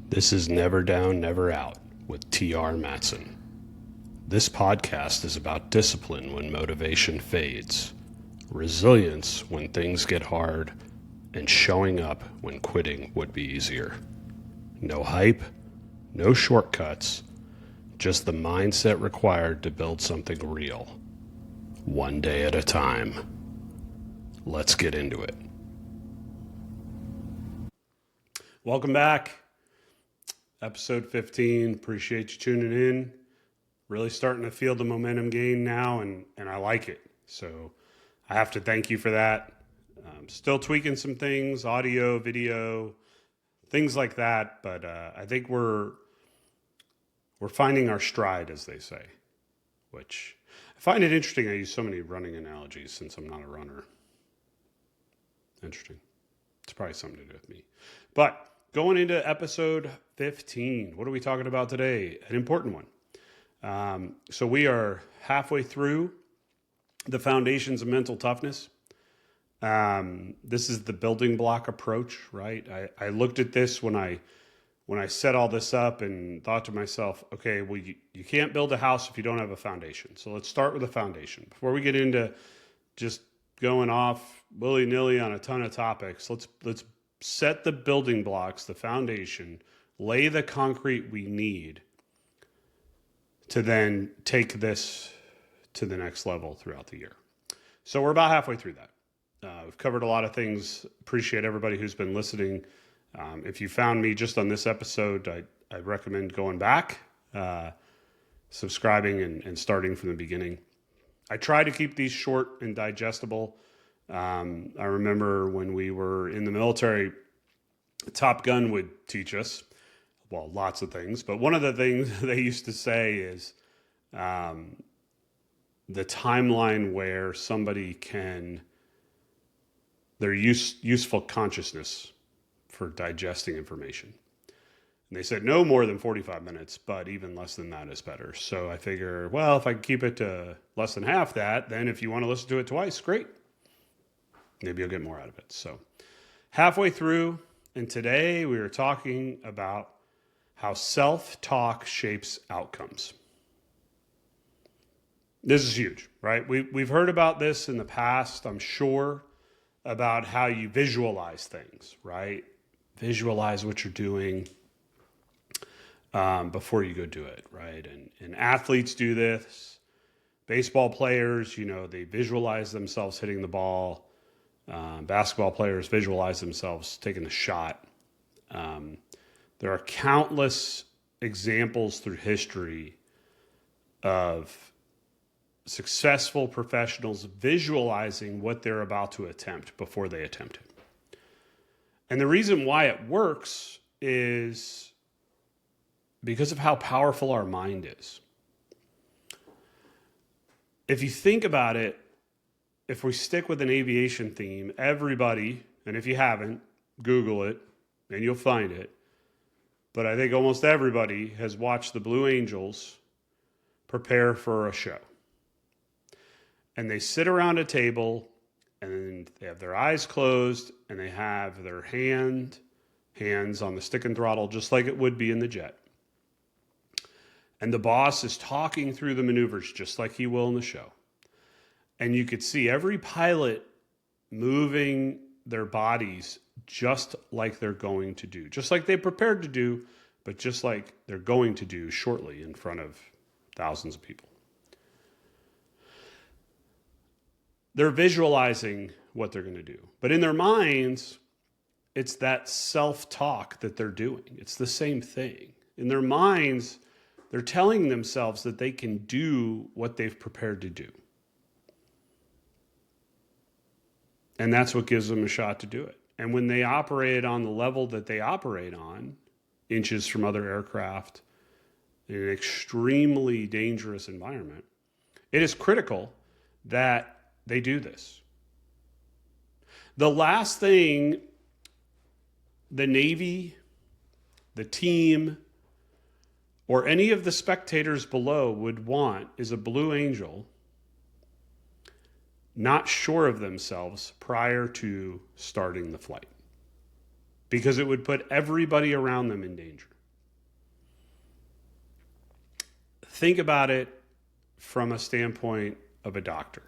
This is Never Down, Never Out with T.R. Matson. This podcast is about discipline when motivation fades, resilience when things get hard, and showing up when quitting would be easier. No hype, no shortcuts, just the mindset required to build something real. One day at a time. Let's get into it. Welcome back. Episode 15. Appreciate you tuning in. Really starting to feel the momentum gain now, and I like it. So I have to thank you for that. Still tweaking some things, audio, video, things like that. But I think we're finding our stride, as they say, which I find it interesting. I use so many running analogies since I'm not a runner. Interesting. It's probably something to do with me. But going into episode 15, what are we talking about today? An important one. So we are halfway through the foundations of mental toughness. This is the building block approach, right? I looked at this when I set all this up and thought to myself, okay, well, you can't build a house if you don't have a foundation. So let's start with the foundation. Before we get into just going off willy-nilly on a ton of topics, let's set the building blocks, the foundation, lay the concrete we need to then take this to the next level throughout the year. So we're about halfway through that. We've covered a lot of things. Appreciate everybody who's been listening. If you found me just on this episode, I recommend going back, subscribing, and starting from the beginning. I try to keep these short and digestible. I remember when we were in the military, Top Gun would teach us, well, lots of things, but one of the things they used to say is the timeline where somebody can, their useful consciousness for digesting information. And they said no more than 45 minutes, but even less than that is better. So I figure, well, if I can keep it to less than half that, then if you want to listen to it twice, great. Maybe you'll get more out of it. So halfway through, and today we are talking about how self-talk shapes outcomes. This is huge, right? We've heard about this in the past, I'm sure, about how you visualize things, right? Visualize what you're doing before you go do it, right? And athletes do this. Baseball players, they visualize themselves hitting the ball. Basketball players visualize themselves taking the shot. There are countless examples through history of successful professionals visualizing what they're about to attempt before they attempt it. And the reason why it works is because of how powerful our mind is. If you think about it, if we stick with an aviation theme, everybody, and if you haven't, Google it and you'll find it, but I think almost everybody has watched the Blue Angels prepare for a show. And they sit around a table and they have their eyes closed and they have their hands on the stick and throttle just like it would be in the jet. And the boss is talking through the maneuvers just like he will in the show. And you could see every pilot moving their bodies just like they're going to do, just like they prepared to do, but just like they're going to do shortly in front of thousands of people. They're visualizing what they're going to do. But in their minds, it's that self-talk that they're doing. It's the same thing. In their minds, they're telling themselves that they can do what they've prepared to do. And that's what gives them a shot to do it. And when they operate on the level that they operate on, inches from other aircraft, in an extremely dangerous environment, it is critical that they do this. The last thing the Navy, the team, or any of the spectators below would want is a Blue Angel not sure of themselves prior to starting the flight, because it would put everybody around them in danger. think about it from a standpoint of a doctor.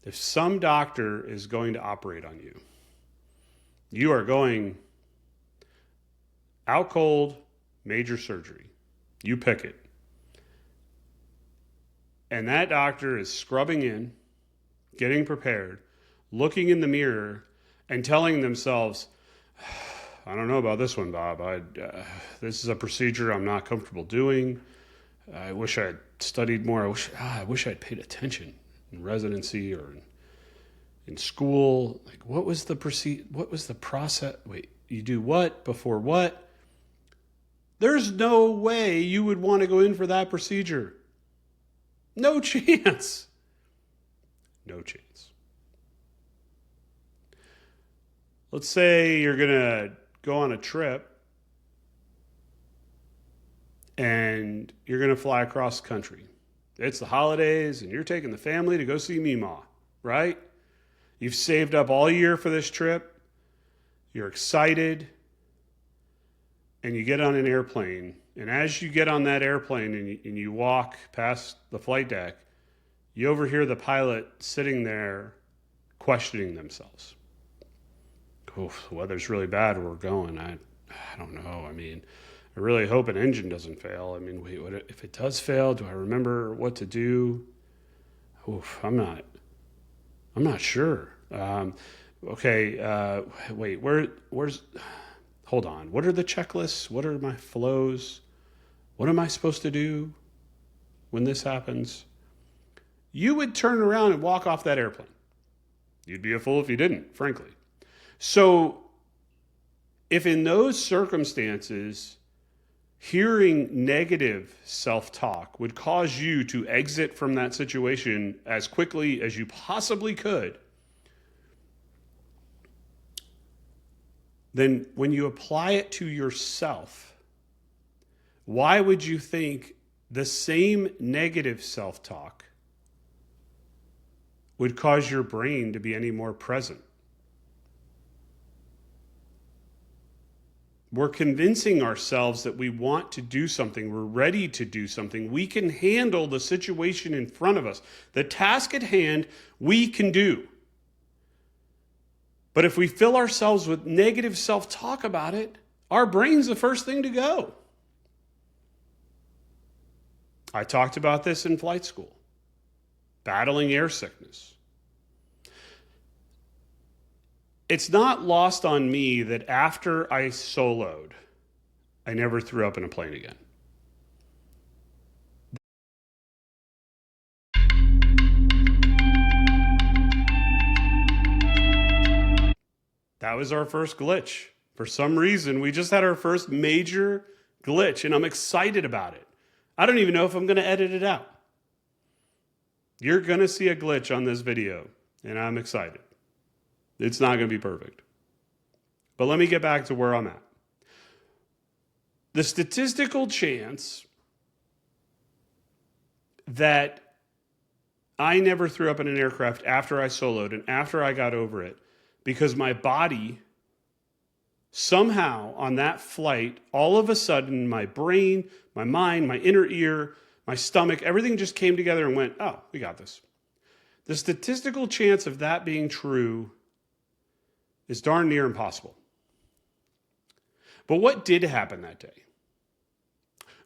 If some doctor is going to operate on you, you are going out cold, major surgery. You pick it. And that doctor is scrubbing in, getting prepared, looking in the mirror, and telling themselves, I don't know about this one, Bob. This is a procedure I'm not comfortable doing. I wish I had studied more. I wish I'd paid attention in residency or in school. Like, what was the process? Wait, you do what before what? There's no way you would want to go in for that procedure. No chance. No chance. Let's say you're going to go on a trip and you're going to fly across the country. It's the holidays and you're taking the family to go see Meemaw, right? You've saved up all year for this trip. You're excited. And you get on an airplane. And as you get on that airplane and you walk past the flight deck, you overhear the pilot sitting there questioning themselves. Oh, the weather's really bad where we're going. I don't know. I mean, I really hope an engine doesn't fail. I mean, wait, what if it does fail? Do I remember what to do? Oof, I'm not sure. Okay, wait, where's, hold on. What are the checklists? What are my flows? What am I supposed to do when this happens? You would turn around and walk off that airplane. You'd be a fool if you didn't, frankly. So if in those circumstances, hearing negative self-talk would cause you to exit from that situation as quickly as you possibly could, then when you apply it to yourself, why would you think the same negative self-talk would cause your brain to be any more present? We're convincing ourselves that we want to do something. We're ready to do something. We can handle the situation in front of us. The task at hand, we can do. But if we fill ourselves with negative self-talk about it, our brain's the first thing to go. I talked about this in flight school, battling air sickness. It's not lost on me that after I soloed, I never threw up in a plane again. That was our first glitch. For some reason, we just had our first major glitch, and I'm excited about it. I don't even know if I'm going to edit it out. You're going to see a glitch on this video, and I'm excited. It's not going to be perfect. But let me get back to where I'm at. The statistical chance that I never threw up in an aircraft after I soloed and after I got over it, because my body somehow on that flight, all of a sudden, my brain, my mind, my inner ear, my stomach, everything just came together and went, oh, we got this. The statistical chance of that being true is darn near impossible. But what did happen that day?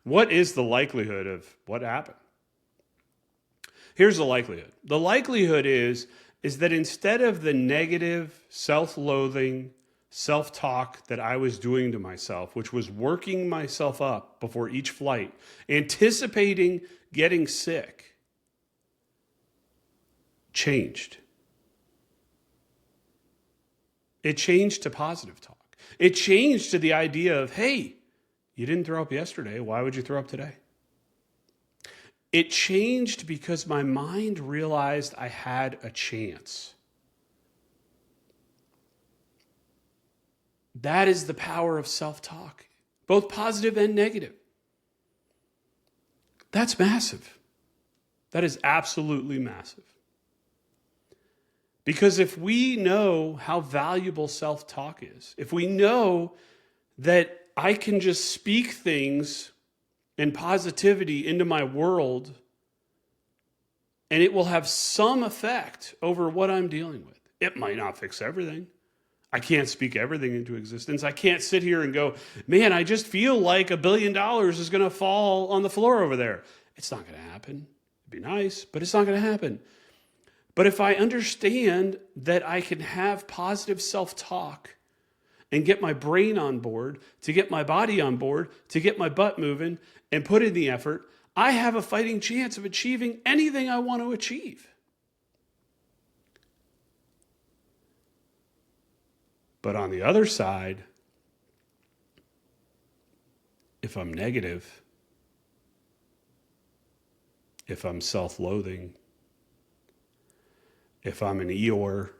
What is the likelihood of what happened? Here's the likelihood. The likelihood is that instead of the negative, self-loathing, self-talk that I was doing to myself, which was working myself up before each flight, anticipating getting sick, changed. It changed to positive talk. It changed to the idea of, hey, you didn't throw up yesterday. Why would you throw up today? It changed because my mind realized I had a chance. That is the power of self-talk, both positive and negative. That's massive. That is absolutely massive. Because if we know how valuable self-talk is, if we know that I can just speak things and positivity into my world, and it will have some effect over what I'm dealing with. It might not fix everything. I can't speak everything into existence. I can't sit here and go, man, I just feel like $1 billion is going to fall on the floor over there. It's not going to happen. It'd be nice, but it's not going to happen. But if I understand that I can have positive self-talk and get my brain on board, to get my body on board, to get my butt moving and put in the effort, I have a fighting chance of achieving anything I want to achieve. But on the other side, if I'm negative, if I'm self-loathing, if I'm an Eeyore,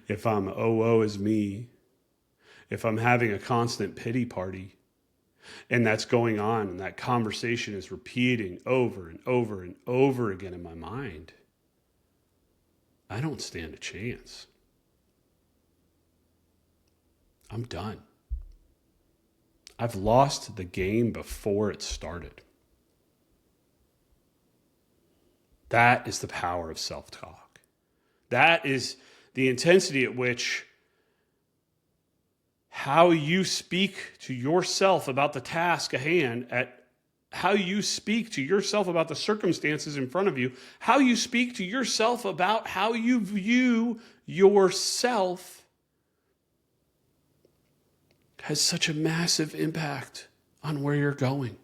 if I'm woe is me, if I'm having a constant pity party, and that's going on, and that conversation is repeating over and over and over again in my mind, I don't stand a chance. I'm done. I've lost the game before it started. That is the power of self-talk. That is the intensity at which how you speak to yourself about the task at hand, at how you speak to yourself about the circumstances in front of you, how you speak to yourself about how you view yourself has such a massive impact on where you're going.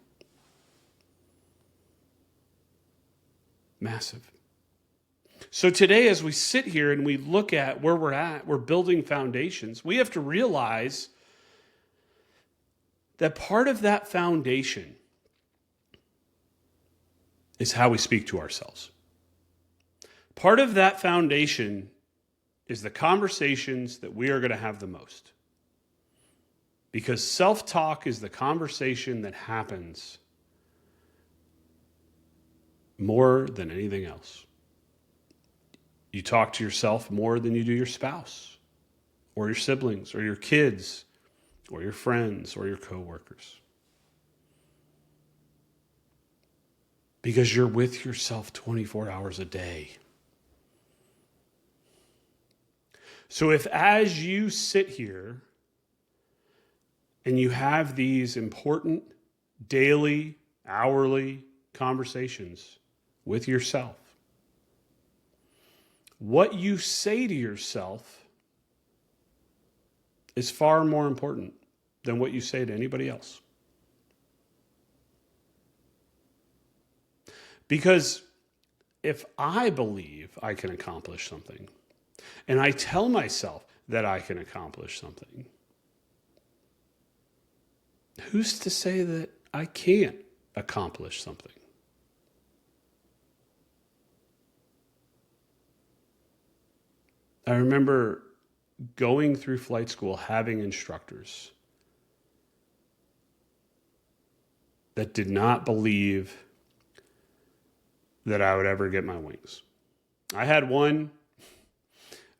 Massive. So today, as we sit here and we look at where we're at, we're building foundations, we have to realize that part of that foundation is how we speak to ourselves. Part of that foundation is the conversations that we are going to have the most. Because self-talk is the conversation that happens more than anything else. You talk to yourself more than you do your spouse, or your siblings, or your kids, or your friends, or your coworkers. Because you're with yourself 24 hours a day. So if as you sit here and you have these important daily, hourly conversations with yourself, what you say to yourself is far more important than what you say to anybody else. Because if I believe I can accomplish something, and I tell myself that I can accomplish something, who's to say that I can't accomplish something? I remember going through flight school, having instructors that did not believe that I would ever get my wings. I had one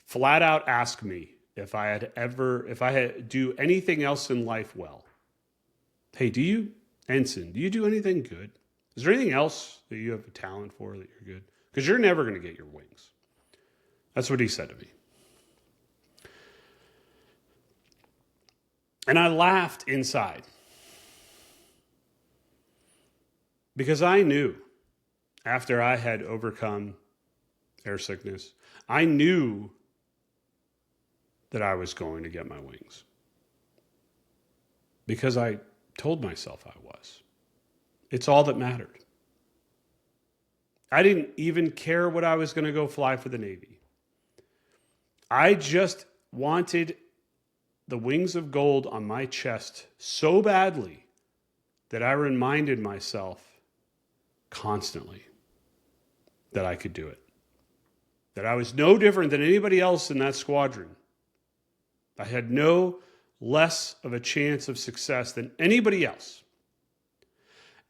flat out ask me if I had do anything else in life well. Hey, Ensign, do you do anything good? Is there anything else that you have a talent for that you're good? Because you're never going to get your wings. That's what he said to me. And I laughed inside. Because I knew, after I had overcome air sickness, I knew that I was going to get my wings. Because I told myself I was. It's all that mattered. I didn't even care what I was going to go fly for the Navy. I just wanted the wings of gold on my chest so badly that I reminded myself constantly that I could do it. That I was no different than anybody else in that squadron. I had no less of a chance of success than anybody else.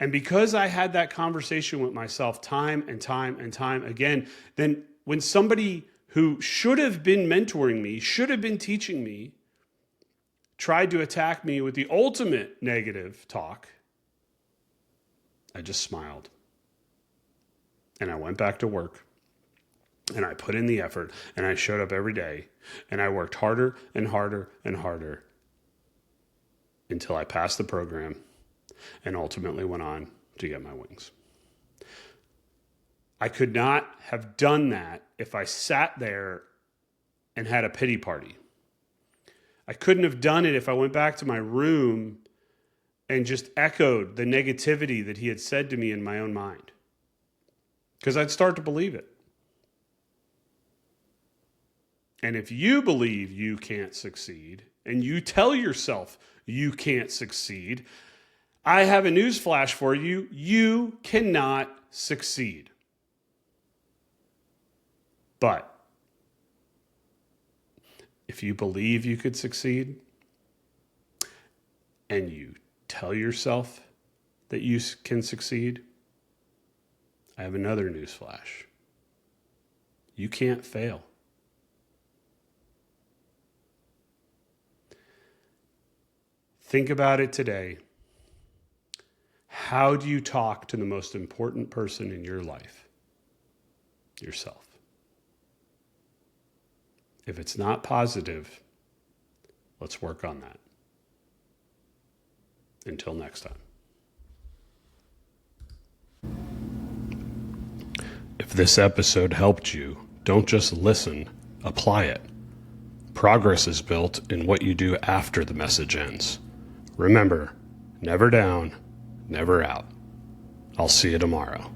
And because I had that conversation with myself time and time and time again, then when somebody who should have been mentoring me, should have been teaching me, tried to attack me with the ultimate negative talk, I just smiled. And I went back to work. And I put in the effort. And I showed up every day. And I worked harder and harder and harder until I passed the program and ultimately went on to get my wings. I could not have done that if I sat there and had a pity party. I couldn't have done it if I went back to my room and just echoed the negativity that he had said to me in my own mind. Because I'd start to believe it. And if you believe you can't succeed, and you tell yourself you can't succeed, I have a news flash for you. You cannot succeed. But if you believe you could succeed and you tell yourself that you can succeed, I have another news flash. You can't fail. Think about it today. How do you talk to the most important person in your life? Yourself. If it's not positive, let's work on that. Until next time. If this episode helped you, don't just listen, apply it. Progress is built in what you do after the message ends. Remember, never down, never out. I'll see you tomorrow.